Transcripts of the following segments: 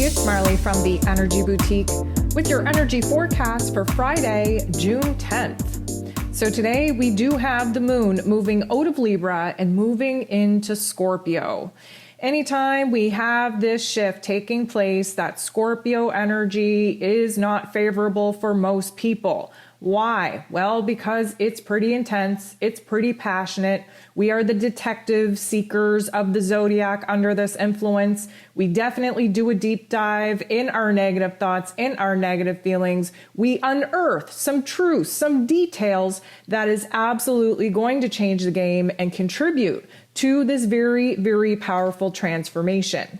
it's Marley from the Energy Boutique with your energy forecast for Friday, June 10th. So today we do have the moon moving out of Libra and moving into Scorpio. Anytime we have this shift taking place, that Scorpio energy is not favorable for most people. Why? Well, because it's pretty intense, it's pretty passionate. We are the detective seekers of the zodiac under this influence. We definitely do a deep dive in our negative thoughts, in our negative feelings. We unearth some truths, some details that is absolutely going to change the game and contribute to this very, very powerful transformation.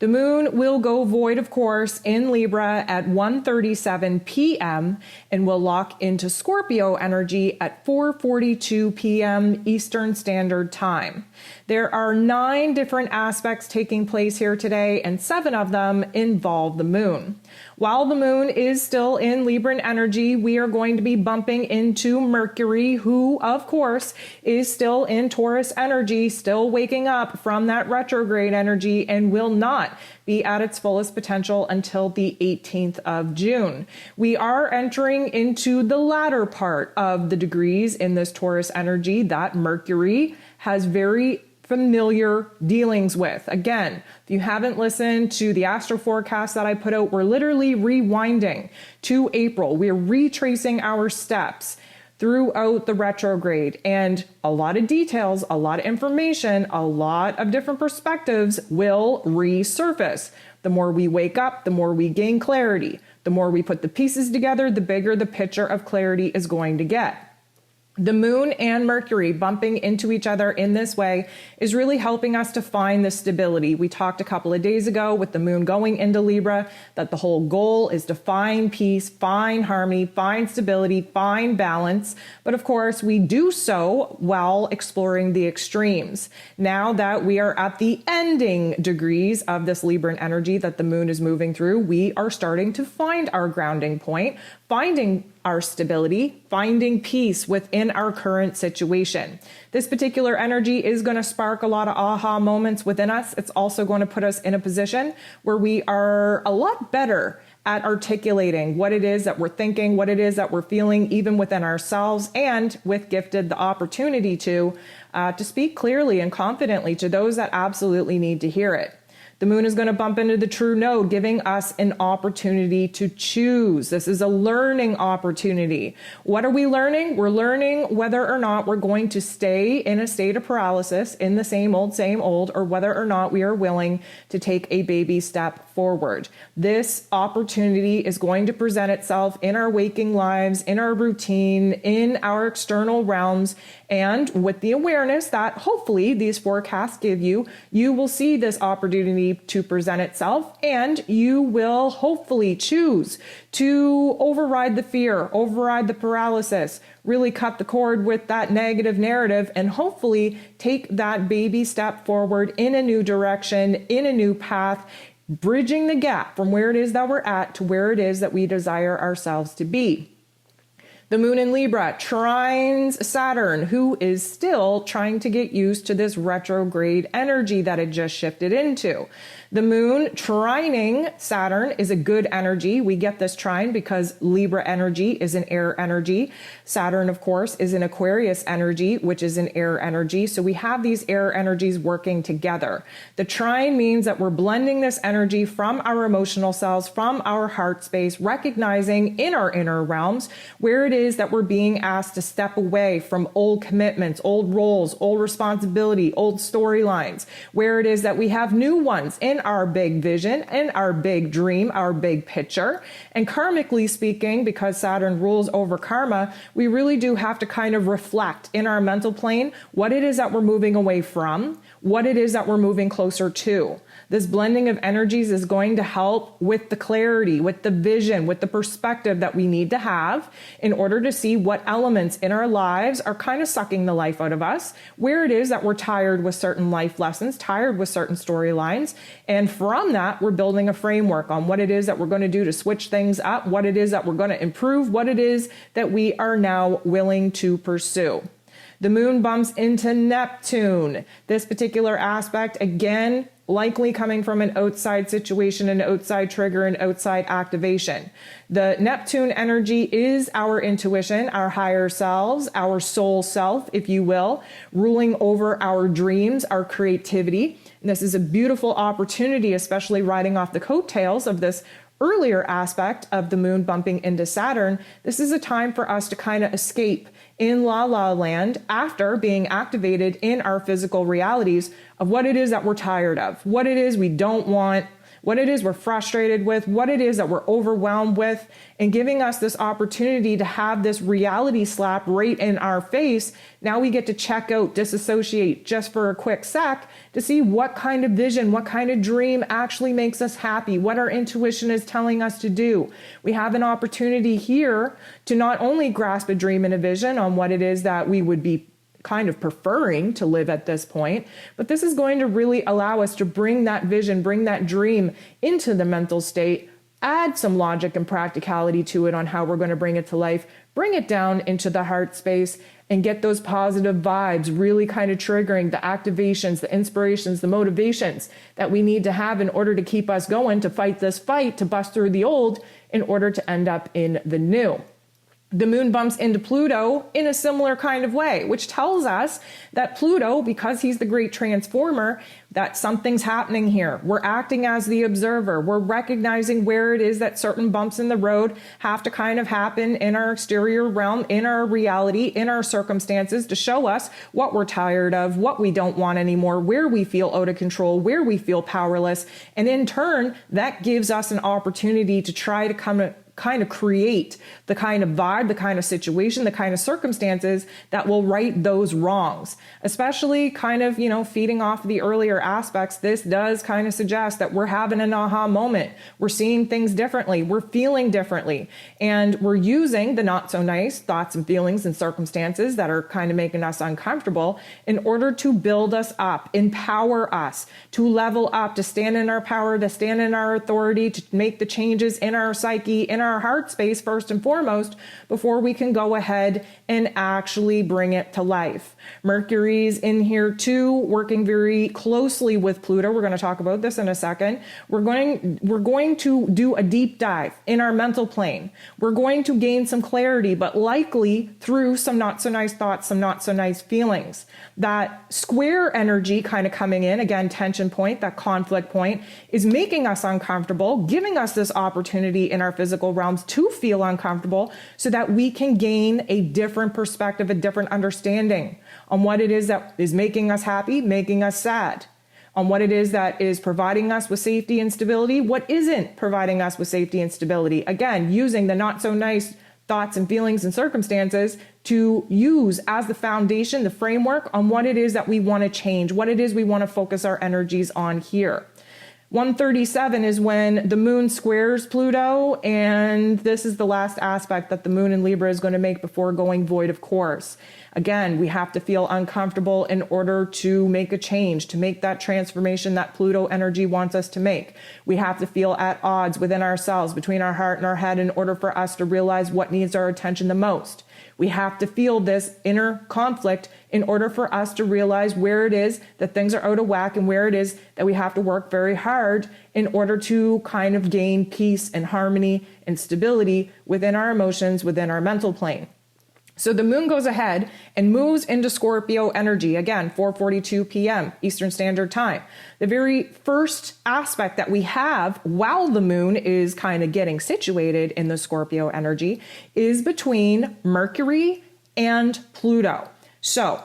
The moon will go void, of course, in Libra at 1:37 p.m. and will lock into Scorpio energy at 4:42 p.m. Eastern Standard Time. There are 9 different aspects taking place here today, and 7 of them involve the moon. While the moon is still in Libran energy, we are going to be bumping into Mercury, who, of course, is still in Taurus energy, still waking up from that retrograde energy and will not be at its fullest potential until the 18th of June. We are entering into the latter part of the degrees in this Taurus energy that Mercury has very familiar dealings with. Again, if you haven't listened to the astro forecast that I put out, we're literally rewinding to April. We're retracing our steps throughout the retrograde, and a lot of details, a lot of information, a lot of different perspectives will resurface. The more we wake up, the more we gain clarity. The more we put the pieces together, the bigger the picture of clarity is going to get. The moon and Mercury bumping into each other in this way is really helping us to find the stability. We talked a couple of days ago with the moon going into Libra that the whole goal is to find peace, find harmony, find stability, find balance. But of course, we do so while exploring the extremes. Now that we are at the ending degrees of this Libran energy that the moon is moving through, we are starting to find our grounding point, finding our stability, finding peace within our current situation. This particular energy is going to spark a lot of aha moments within us. It's also going to put us in a position where we are a lot better at articulating what it is that we're thinking, what it is that we're feeling, even within ourselves, and with gifted the opportunity to speak clearly and confidently to those that absolutely need to hear it. The moon is going to bump into the true node, giving us an opportunity to choose. This is a learning opportunity. What are we learning? We're learning whether or not we're going to stay in a state of paralysis in the same old, or whether or not we are willing to take a baby step forward. This opportunity is going to present itself in our waking lives, in our routine, in our external realms, and with the awareness that hopefully these forecasts give you, you will see this opportunity to present itself, and you will hopefully choose to override the fear, override the paralysis, really cut the cord with that negative narrative, and hopefully take that baby step forward in a new direction, in a new path, bridging the gap from where it is that we're at to where it is that we desire ourselves to be. The moon in Libra trines Saturn, who is still trying to get used to this retrograde energy that it just shifted into. The moon trining Saturn is a good energy. We get this trine because Libra energy is an air energy. Saturn, of course, is an Aquarius energy, which is an air energy. So we have these air energies working together. The trine means that we're blending this energy from our emotional selves, from our heart space, recognizing in our inner realms where it is that we're being asked to step away from old commitments, old roles, old responsibility, old storylines, where it is that we have new ones in our big vision, in our big dream, our big picture. And karmically speaking, because Saturn rules over karma, we really do have to kind of reflect in our mental plane what it is that we're moving away from, what it is that we're moving closer to. This blending of energies is going to help with the clarity, with the vision, with the perspective that we need to have in order to see what elements in our lives are kind of sucking the life out of us, where it is that we're tired with certain life lessons, tired with certain storylines. And from that, we're building a framework on what it is that we're going to do to switch things up, what it is that we're going to improve, what it is that we are now willing to pursue. The moon bumps into Neptune. This particular aspect, again, likely coming from an outside situation, an outside trigger, an outside activation. The Neptune energy is our intuition, our higher selves, our soul self, if you will, ruling over our dreams, our creativity. And this is a beautiful opportunity, especially riding off the coattails of this earlier aspect of the moon bumping into Saturn. This is a time for us to kind of escape in la la land after being activated in our physical realities of what it is that we're tired of, what it is we don't want, what it is we're frustrated with, what it is that we're overwhelmed with, and giving us this opportunity to have this reality slap right in our face. Now we get to check out, disassociate just for a quick sec to see what kind of vision, what kind of dream actually makes us happy, what our intuition is telling us to do. We have an opportunity here to not only grasp a dream and a vision on what it is that we would be kind of preferring to live at this point, but this is going to really allow us to bring that vision, bring that dream into the mental state, add some logic and practicality to it on how we're going to bring it to life, bring it down into the heart space, and get those positive vibes really kind of triggering the activations, the inspirations, the motivations that we need to have in order to keep us going, to fight this fight, to bust through the old in order to end up in the new. The moon bumps into Pluto in a similar kind of way, which tells us that Pluto, because he's the great transformer, that something's happening here. We're acting as the observer. We're recognizing where it is that certain bumps in the road have to kind of happen in our exterior realm, in our reality, in our circumstances to show us what we're tired of, what we don't want anymore, where we feel out of control, where we feel powerless. And in turn, that gives us an opportunity to try to kind of create the kind of vibe, the kind of situation, the kind of circumstances that will right those wrongs. Especially kind of, feeding off the earlier aspects, this does kind of suggest that we're having an aha moment. We're seeing things differently. We're feeling differently. And we're using the not so nice thoughts and feelings and circumstances that are kind of making us uncomfortable in order to build us up, empower us, to level up, to stand in our power, to stand in our authority, to make the changes in our psyche, in our heart space first and foremost, before we can go ahead and actually bring it to life. Mercury's in here too, working very closely with Pluto. We're going to talk about this in a second. We're going to do a deep dive in our mental plane. We're going to gain some clarity, but likely through some not so nice thoughts, some not so nice feelings. That square energy kind of coming in, again, tension point, that conflict point, is making us uncomfortable, giving us this opportunity in our physical realms to feel uncomfortable so that we can gain a different perspective, a different understanding on what it is that is making us happy, making us sad, on what it is that is providing us with safety and stability, what isn't providing us with safety and stability. Again, using the not so nice thoughts and feelings and circumstances to use as the foundation, the framework on what it is that we want to change, what it is we want to focus our energies on here. 137 is when the moon squares Pluto, and this is the last aspect that the moon in Libra is going to make before going void of course. Again, we have to feel uncomfortable in order to make a change, to make that transformation that Pluto energy wants us to make. We have to feel at odds within ourselves, between our heart and our head, in order for us to realize what needs our attention the most. We have to feel this inner conflict in order for us to realize where it is that things are out of whack and where it is that we have to work very hard in order to kind of gain peace and harmony and stability within our emotions, within our mental plane. So the moon goes ahead and moves into Scorpio energy, again, 4:42 p.m. Eastern Standard Time. The very first aspect that we have while the moon is kind of getting situated in the Scorpio energy is between Mercury and Pluto. So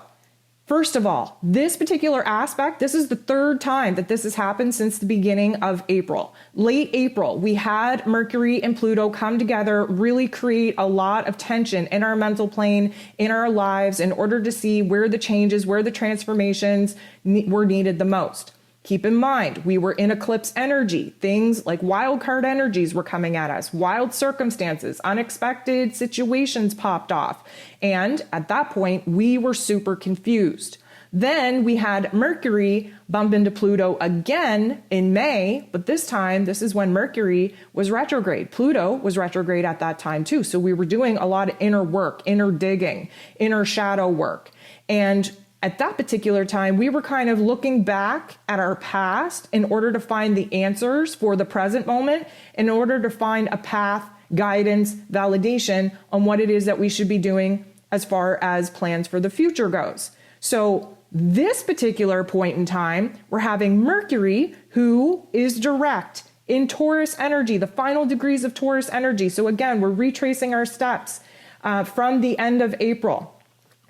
first of all, this particular aspect, this is the third time that this has happened since the beginning of April. Late April, we had Mercury and Pluto come together, really create a lot of tension in our mental plane, in our lives, in order to see where the changes, where the transformations were needed the most. Keep in mind, we were in eclipse energy. Things like wild card energies were coming at us. Wild circumstances, unexpected situations popped off. And at that point, we were super confused. Then we had Mercury bump into Pluto again in May, but this time, this is when Mercury was retrograde. Pluto was retrograde at that time too. So we were doing a lot of inner work, inner digging, inner shadow work. And At that particular time, we were kind of looking back at our past in order to find the answers for the present moment, in order to find a path, guidance, validation on what it is that we should be doing as far as plans for the future goes. So this particular point in time, we're having Mercury, who is direct in Taurus energy, the final degrees of Taurus energy. So again, we're retracing our steps from the end of April.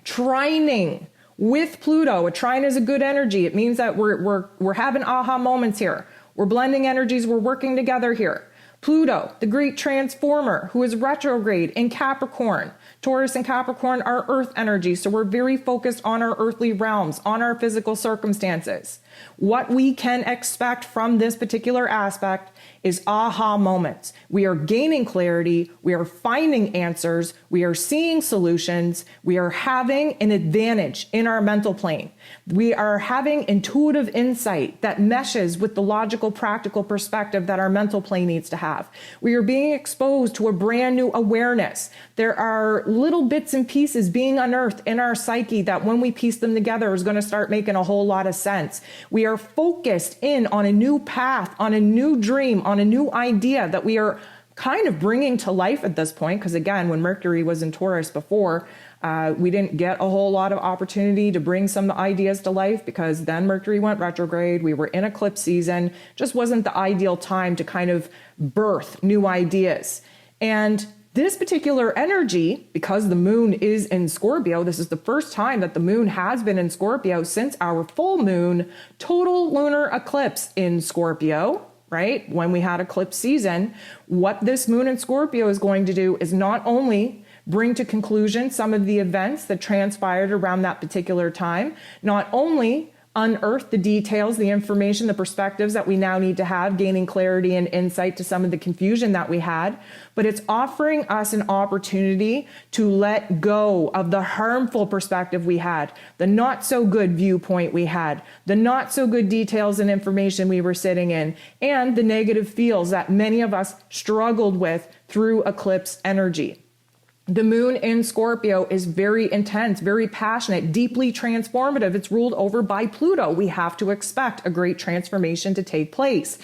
Trining with Pluto. A trine is a good energy. It means that we're having aha moments here. We're blending energies. We're working together here. Pluto, the great transformer, who is retrograde in Capricorn. Taurus and Capricorn are earth energy, so we're very focused on our earthly realms, on our physical circumstances. What we can expect from this particular aspect is aha moments. We are gaining clarity, we are finding answers, we are seeing solutions, we are having an advantage in our mental plane. We are having intuitive insight that meshes with the logical, practical perspective that our mental plane needs to have. We are being exposed to a brand new awareness. There are little bits and pieces being unearthed in our psyche that when we piece them together is going to start making a whole lot of sense. We are focused in on a new path, on a new dream, on a new idea that we are kind of bringing to life at this point. Because again, when Mercury was in Taurus before, we didn't get a whole lot of opportunity to bring some ideas to life because then Mercury went retrograde. We were in eclipse season. Just wasn't the ideal time to kind of birth new ideas. And this particular energy, because the moon is in Scorpio, this is the first time that the moon has been in Scorpio since our full moon total lunar eclipse in Scorpio, right? When we had eclipse season, what this moon in Scorpio is going to do is not only bring to conclusion some of the events that transpired around that particular time, not only unearth the details, the information, the perspectives that we now need to have, gaining clarity and insight to some of the confusion that we had, but it's offering us an opportunity to let go of the harmful perspective we had, the not so good viewpoint we had, the not so good details and information we were sitting in, and the negative feels that many of us struggled with through eclipse energy. The moon in Scorpio is very intense, very passionate, deeply transformative. It's ruled over by Pluto. We have to expect a great transformation to take place.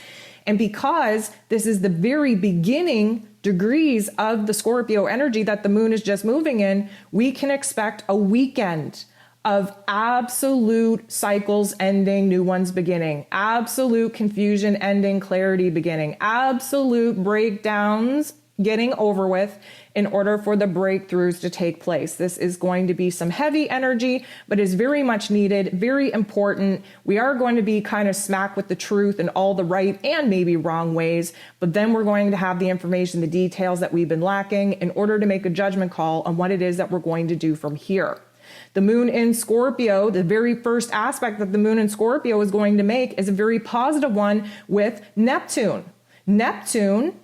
And because this is the very beginning degrees of the Scorpio energy that the moon is just moving in, we can expect a weekend of absolute cycles ending, new ones beginning, absolute confusion ending, clarity beginning, absolute breakdowns getting over with in order for the breakthroughs to take place. This is going to be some heavy energy, but is very much needed, very important. We are going to be kind of smack with the truth in all the right and maybe wrong ways, but then we're going to have the information, the details that we've been lacking in order to make a judgment call on what it is that we're going to do from here. The moon in Scorpio, the very first aspect that the moon in Scorpio is going to make is a very positive one with Neptune. Neptune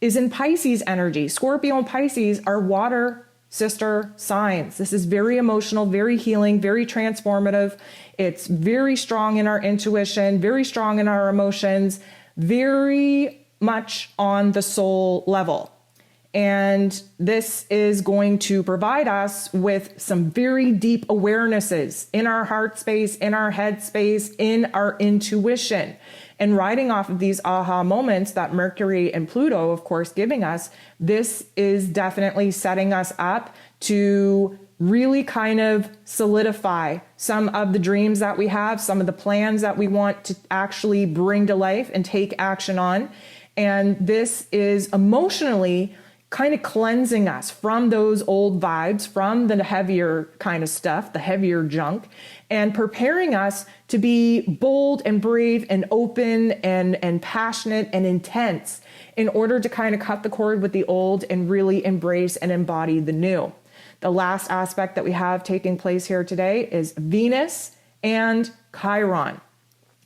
is in Pisces energy. Scorpio and Pisces are water sister signs. This is very emotional, very healing, very transformative. It's very strong in our intuition, very strong in our emotions, very much on the soul level. And this is going to provide us with some very deep awarenesses in our heart space, in our head space, in our intuition. And riding off of these aha moments that Mercury and Pluto, of course, giving us, this is definitely setting us up to really kind of solidify some of the dreams that we have, some of the plans that we want to actually bring to life and take action on. And this is emotionally kind of cleansing us from those old vibes, from the heavier kind of stuff, the heavier junk, and preparing us to be bold and brave and open and passionate and intense in order to kind of cut the cord with the old and really embrace and embody the new. The last aspect that we have taking place here today is Venus and Chiron.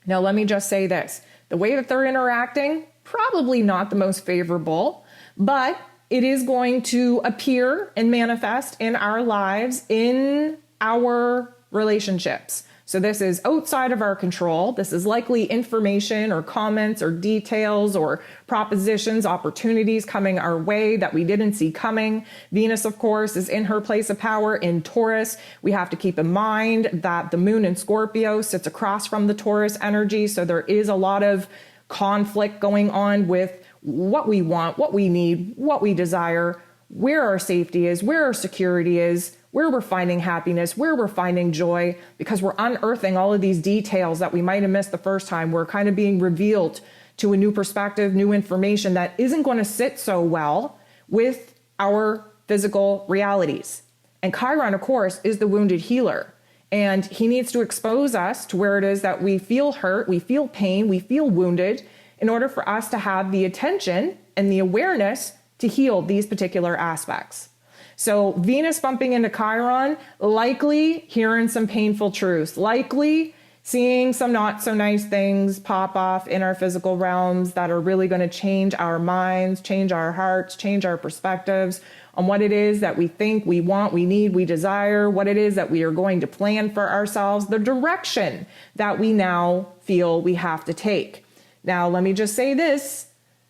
Now, let me just say this. The way that they're interacting, probably not the most favorable, but it is going to appear and manifest in our lives, in our relationships. So this is outside of our control. This is likely information or comments or details or propositions, opportunities coming our way that we didn't see coming. Venus, of course, is in her place of power in Taurus. We have to keep in mind that the moon in Scorpio sits across from the Taurus energy. So there is a lot of conflict going on with what we want, what we need, what we desire, where our safety is, where our security is, where we're finding happiness, where we're finding joy, because we're unearthing all of these details that we might have missed the first time. We're kind of being revealed to a new perspective, new information that isn't going to sit so well with our physical realities. And Chiron, of course, is the wounded healer. And he needs to expose us to where it is that we feel hurt, we feel pain, we feel wounded, in order for us to have the attention and the awareness to heal these particular aspects. So Venus bumping into Chiron, likely hearing some painful truths, likely seeing some not so nice things pop off in our physical realms that are really going to change our minds, change our hearts, change our perspectives on what it is that we think, we want, we need, we desire, what it is that we are going to plan for ourselves, the direction that we now feel we have to take. Now, let me just say this.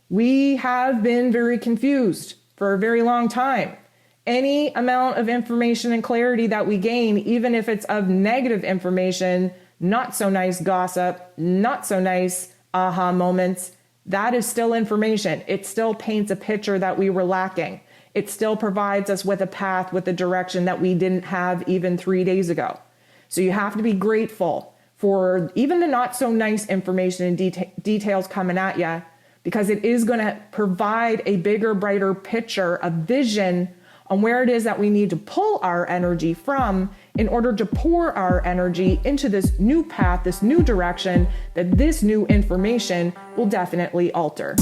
We have been very confused for a very long time. Any amount of information and clarity that we gain, even if it's of negative information, not so nice gossip, not so nice aha moments, that is still information. It still paints a picture that we were lacking. It still provides us with a path, with a direction that we didn't have even 3 days ago. So you have to be grateful for even the not so nice information and details coming at you, because it is going to provide a bigger, brighter picture, a vision on where it is that we need to pull our energy from in order to pour our energy into this new path, this new direction that this new information will definitely alter.